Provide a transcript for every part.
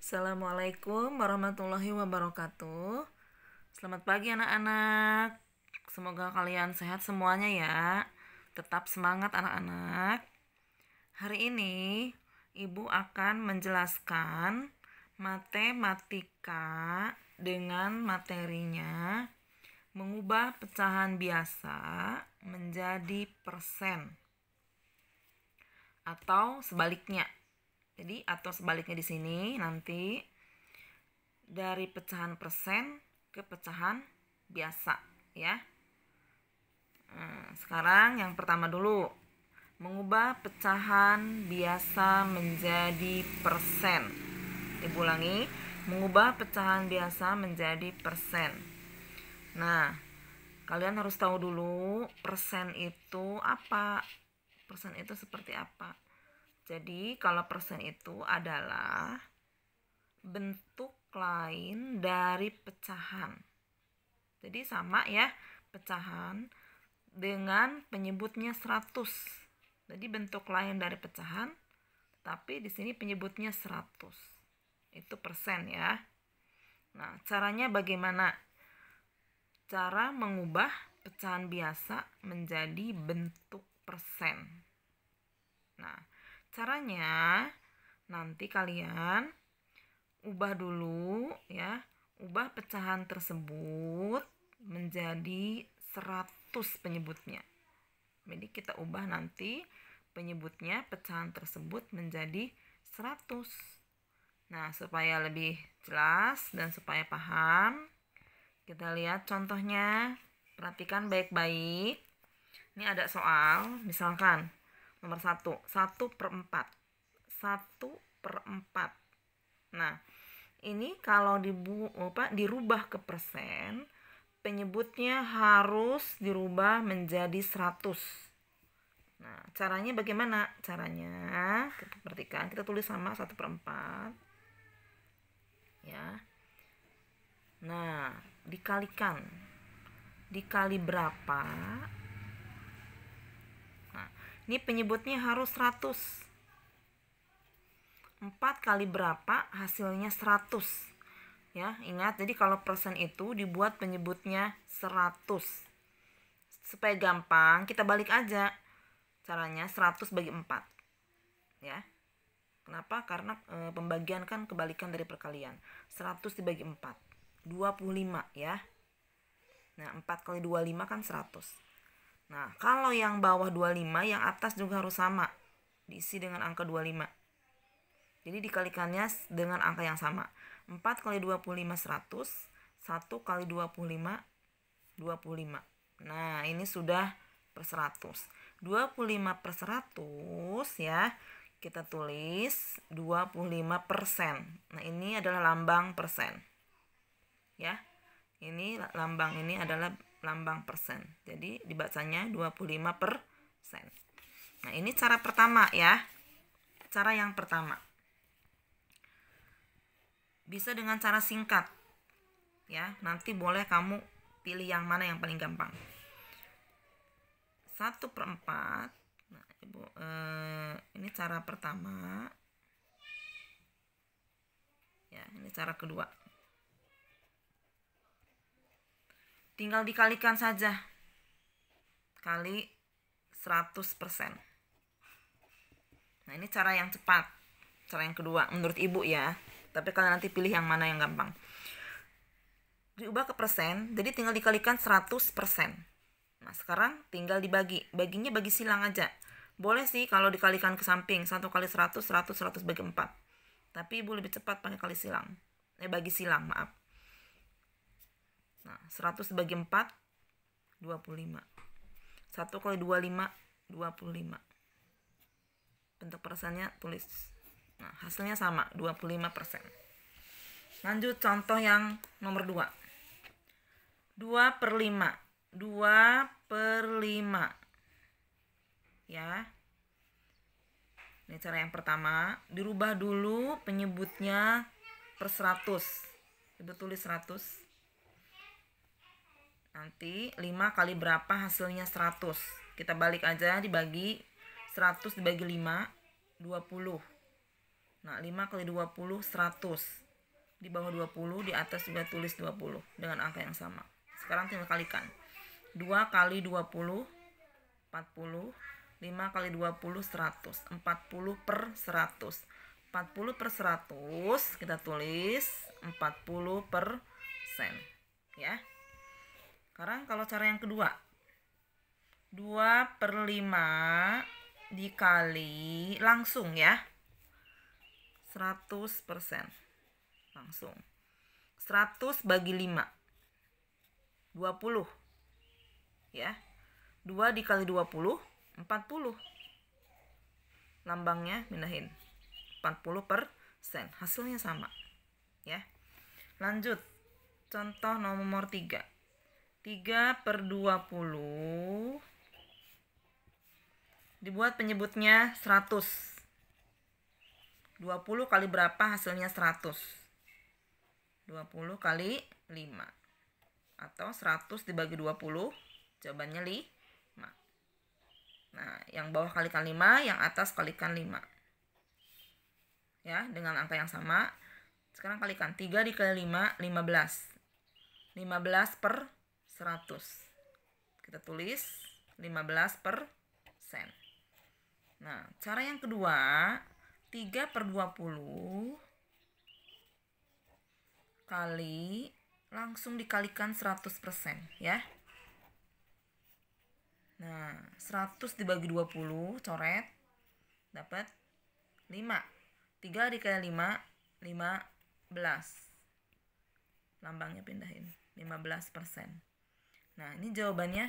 Assalamualaikum warahmatullahi wabarakatuh. Selamat pagi anak-anak. Semoga kalian sehat semuanya ya. Tetap semangat anak-anak. Hari ini Ibu akan menjelaskan matematika dengan materinya mengubah pecahan biasa menjadi persen atau sebaliknya. Jadi atau sebaliknya di sini nanti dari pecahan persen ke pecahan biasa ya. Sekarang yang pertama dulu, mengubah pecahan biasa menjadi persen. Ibu ulangi, mengubah pecahan biasa menjadi persen. Nah, kalian harus tahu dulu persen itu apa. Persen itu seperti apa. Jadi kalau persen itu adalah bentuk lain dari pecahan. Jadi sama ya, pecahan dengan penyebutnya 100. Jadi bentuk lain dari pecahan, tapi di sini penyebutnya 100. Itu persen ya. Nah, caranya bagaimana? Cara mengubah pecahan biasa menjadi bentuk persen. Nah, caranya nanti kalian ubah dulu ya. Ubah pecahan tersebut menjadi 100 penyebutnya. Jadi kita ubah nanti penyebutnya pecahan tersebut menjadi 100. Nah, supaya lebih jelas dan supaya paham, kita lihat contohnya. Perhatikan baik-baik. Ini ada soal, misalkan nomor 1, 1/4. 1/4. Nah, ini kalau dirubah ke persen, penyebutnya harus dirubah menjadi 100. Nah, caranya bagaimana? Caranya, kita perhatikan, kita tulis sama 1/4. Ya. Nah, dikalikan. Dikali berapa? Nah, ini penyebutnya harus 100. 4 kali berapa hasilnya 100. Ya, ingat, jadi kalau persen itu dibuat penyebutnya 100. Supaya gampang, kita balik aja. Caranya 100 bagi 4. Ya. Kenapa? Karena pembagian kan kebalikan dari perkalian. 100 dibagi 4. 25 ya. Nah, 4 kali 25 kan 100. Nah, kalau yang bawah 25, yang atas juga harus sama. Diisi dengan angka 25. Jadi dikalikannya dengan angka yang sama. 4 kali 25 100, 1 kali 25 25. Nah, ini sudah per 100. 25/100 ya. Kita tulis 25%. Nah, ini adalah lambang persen. Ya. Ini lambang ini adalah lambang persen. Jadi dibacanya 25%. Nah, ini cara pertama ya. Cara yang pertama. Bisa dengan cara singkat. Ya, nanti boleh kamu pilih yang mana yang paling gampang. 1/4. Nah, Ibu, ini cara pertama. Ya, ini cara kedua. Tinggal dikalikan saja. Kali 100%. Nah, ini cara yang cepat. Cara yang kedua menurut Ibu ya. Tapi kalian nanti pilih yang mana yang gampang. Diubah ke persen, jadi tinggal dikalikan 100%. Nah, sekarang tinggal dibagi. Baginya bagi silang aja. Boleh sih kalau dikalikan ke samping. 1 kali 100, 100, 100 bagi 4. Tapi Ibu lebih cepat pakai kali silang. Bagi silang, maaf. Nah, 100 bagi 4, 25. 1 kali 25, 25. Bentuk persennya tulis. Nah, hasilnya sama, 25%. Lanjut contoh yang nomor 2. 2/5. 2/5. Ya. Ini cara yang pertama. Dirubah dulu penyebutnya per 100. Ibu tulis 100. Nanti 5 kali berapa hasilnya 100. Kita balik aja, dibagi 100 dibagi 5, 20. Nah, 5 kali 20 100. Di bawah 20, di atas juga tulis 20 dengan angka yang sama. Sekarang tinggal kalikan. 2 kali 20 40. 5 kali 20 100. 40 per 100. 40 per 100 kita tulis 40%, ya. Sekarang kalau cara yang kedua, 2 per 5 dikali langsung, ya, 100%. Langsung 100 bagi 5 20, ya. 2 dikali 20 40. Lambangnya pindahin 40%. Hasilnya sama, ya. Lanjut contoh nomor 3. 3 per 20 dibuat penyebutnya 100. 20 kali berapa hasilnya 100? 20 kali 5. Atau 100 dibagi 20, jawabannya 5. Nah, yang bawah kalikan 5, yang atas kalikan 5. Ya, dengan angka yang sama. Sekarang kalikan 3 dikali 5, 15. 15 per 100. Kita tulis 15%. Nah, cara yang kedua, 3 per 20 kali langsung dikalikan 100%, ya. Nah, 100 dibagi 20, coret, dapat 5. 3 dikali 5, 15. Lambangnya pindahin, 15%. Nah, ini jawabannya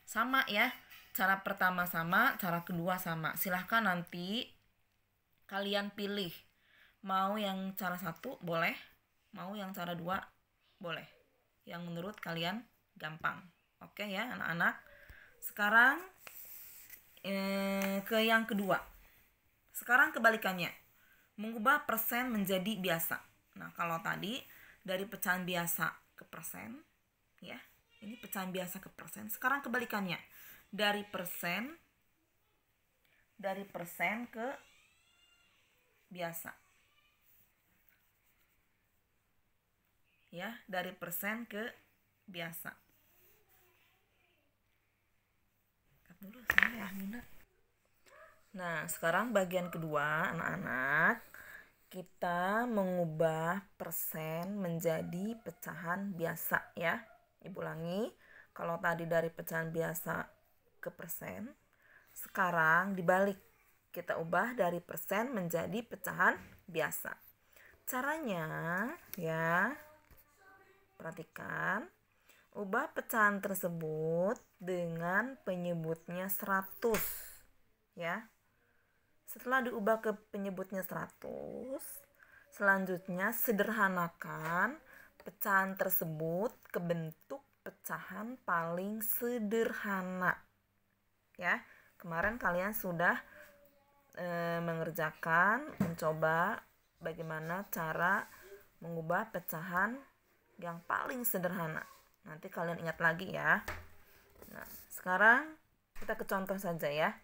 sama, ya. Cara pertama sama, cara kedua sama. Silahkan nanti kalian pilih. Mau yang cara 1 boleh, mau yang cara 2 boleh. Yang menurut kalian gampang. Oke, ya anak-anak. Sekarang ke yang kedua. Sekarang kebalikannya. Mengubah persen menjadi biasa. Nah, kalau tadi dari pecahan biasa ke persen, ya. Ini pecahan biasa ke persen. Sekarang kebalikannya. Dari persen ke biasa. Ya, dari persen ke biasa. Dulu saya Mina. Nah, sekarang bagian kedua, anak-anak. Kita mengubah persen menjadi pecahan biasa, ya. Ibu ulangi, kalau tadi dari pecahan biasa ke persen, sekarang dibalik, kita ubah dari persen menjadi pecahan biasa. Caranya, ya, perhatikan, ubah pecahan tersebut dengan penyebutnya 100, ya. Setelah diubah ke penyebutnya 100, selanjutnya sederhanakan pecahan tersebut ke bentuk pecahan paling sederhana, ya. Kemarin kalian sudah mencoba bagaimana cara mengubah pecahan yang paling sederhana. Nanti kalian ingat lagi, ya. Nah, sekarang kita ke contoh saja, ya.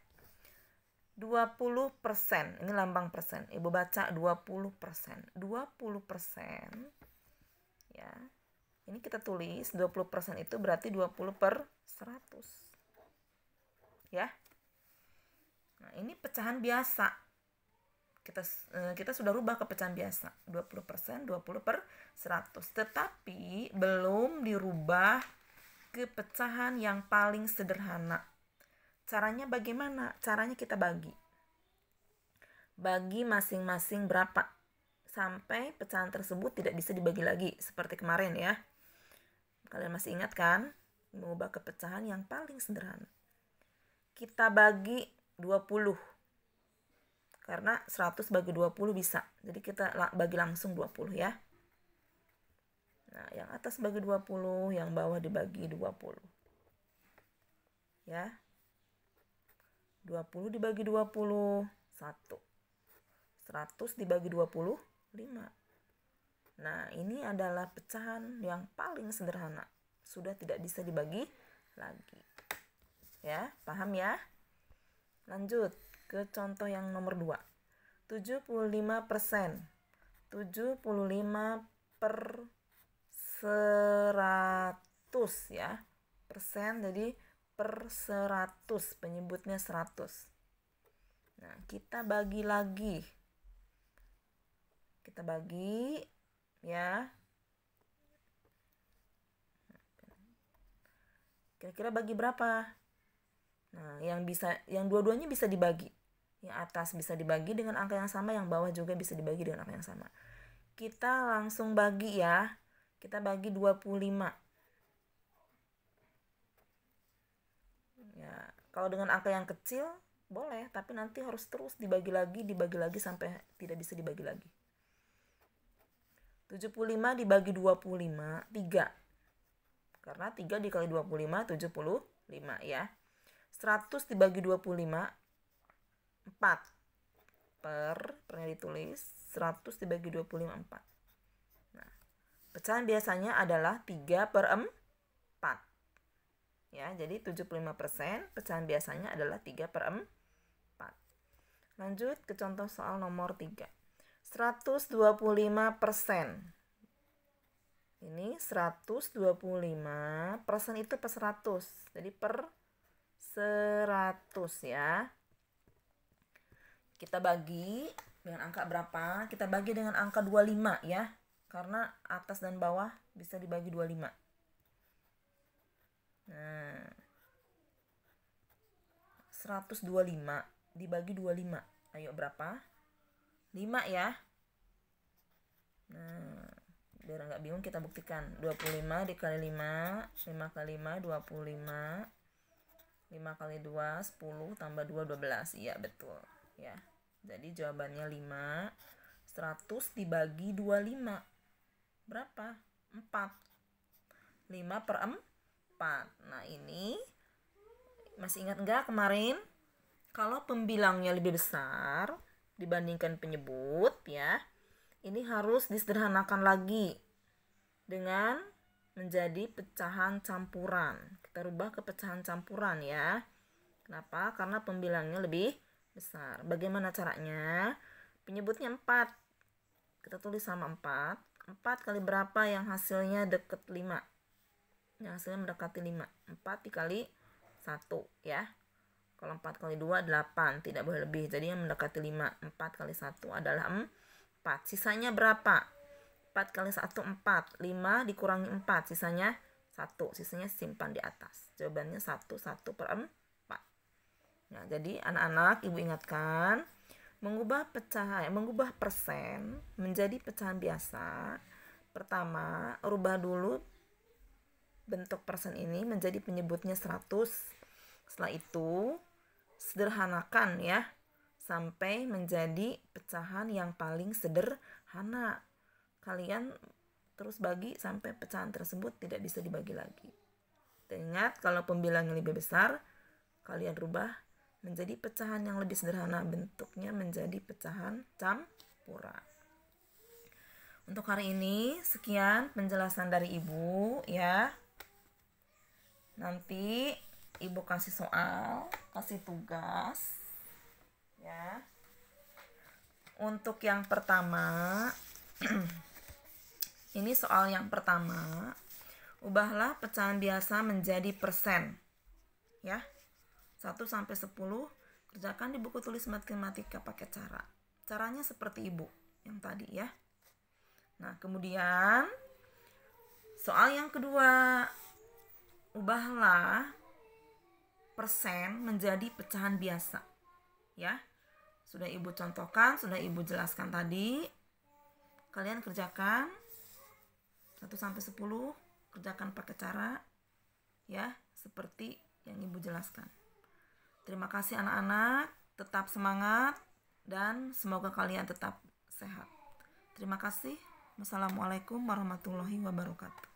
20%, ini lambang persen. Ibu baca 20%. 20%, ya. Ini kita tulis 20% itu berarti 20 per 100. Ya. Nah, ini pecahan biasa. Kita sudah rubah ke pecahan biasa. 20%, 20 per 100. Tetapi belum dirubah ke pecahan yang paling sederhana. Caranya bagaimana? Caranya kita bagi. Bagi masing-masing berapa? Sampai pecahan tersebut tidak bisa dibagi lagi. Seperti kemarin, ya. Kalian masih ingat kan? Mengubah ke pecahan yang paling sederhana. Kita bagi 20. Karena 100 bagi 20 bisa. Jadi kita bagi langsung 20, ya. Nah, yang atas bagi 20, yang bawah dibagi 20. Ya. 20 dibagi 20, 1. 100 dibagi 20, 5. Nah, ini adalah pecahan yang paling sederhana. Sudah tidak bisa dibagi lagi. Ya, paham, ya? Lanjut ke contoh yang nomor 2. 75%. 75 per 100 ya. Persen, jadi per 100, penyebutnya 100. Nah, kita bagi lagi. Kita bagi ya. Kira-kira bagi berapa? Nah, yang dua-duanya bisa dibagi. Yang atas bisa dibagi dengan angka yang sama, yang bawah juga bisa dibagi dengan angka yang sama. Kita langsung bagi ya. Kita bagi 25. Ya, kalau dengan angka yang kecil boleh, tapi nanti harus terus dibagi lagi sampai tidak bisa dibagi lagi. 75 dibagi 25, 3. Karena 3 dikali 25, 75 ya. 100 dibagi 25, 4. Pernya ditulis, 100 dibagi 25, 4. Nah, pecahan biasanya adalah 3 per 4. Ya, jadi 75% pecahan biasanya adalah 3 per 4. Lanjut ke contoh soal nomor 3. 125%. Ini 125% itu per 100. Jadi per 100 ya. Kita bagi dengan angka berapa? Kita bagi dengan angka 25 ya. Karena atas dan bawah bisa dibagi 25. Nah, 125 dibagi 25. Ayo berapa? 5 ya. Nah, biar nggak bingung kita buktikan. 25 dikali 5, 5 kali 5, 25. 5 kali 2, 10, tambah 2, 12. Iya, betul. Ya, jadi jawabannya 5. 100 dibagi 25. Berapa? 4. 5 per 4. Nah, ini masih ingat nggak kemarin? Kalau pembilangnya lebih besar dibandingkan penyebut ya, ini harus disederhanakan lagi dengan menjadi pecahan campuran. Kita rubah ke pecahan campuran ya. Kenapa? Karena pembilangnya lebih besar. Bagaimana caranya? Penyebutnya 4. Kita tulis sama 4. 4 kali berapa yang hasilnya deket 5? Yang hasilnya mendekati 5. 4 dikali 1 ya. Kalau 4 kali 2, 8. Tidak boleh lebih. Jadi yang mendekati 5. 4 kali 1 adalah 4. Sisanya berapa? 4 kali 1, 4. 5 dikurangi 4. Sisanya 1. Sisanya simpan di atas. Jawabannya 1 per 4. Nah, jadi anak-anak, ibu ingatkan, mengubah persen menjadi pecahan biasa. Pertama, rubah dulu bentuk persen ini menjadi penyebutnya 100. Setelah itu, sederhanakan ya sampai menjadi pecahan yang paling sederhana. Kalian terus bagi sampai pecahan tersebut tidak bisa dibagi lagi. Ingat, kalau pembilangnya lebih besar, kalian rubah menjadi pecahan yang lebih sederhana, bentuknya menjadi pecahan campuran. Untuk hari ini sekian penjelasan dari ibu ya. Nanti ibu kasih soal, kasih tugas ya. Untuk yang pertama ini soal yang pertama, ubahlah pecahan biasa menjadi persen ya. 1 sampai 10 kerjakan di buku tulis matematika pakai caranya seperti ibu yang tadi ya. Nah, kemudian soal yang kedua, ubahlah persen menjadi pecahan biasa ya. Sudah ibu contohkan, sudah ibu jelaskan tadi. Kalian kerjakan 1 sampai 10, kerjakan pakai cara ya, seperti yang ibu jelaskan. Terima kasih anak-anak, tetap semangat dan semoga kalian tetap sehat. Terima kasih. Wassalamualaikum warahmatullahi wabarakatuh.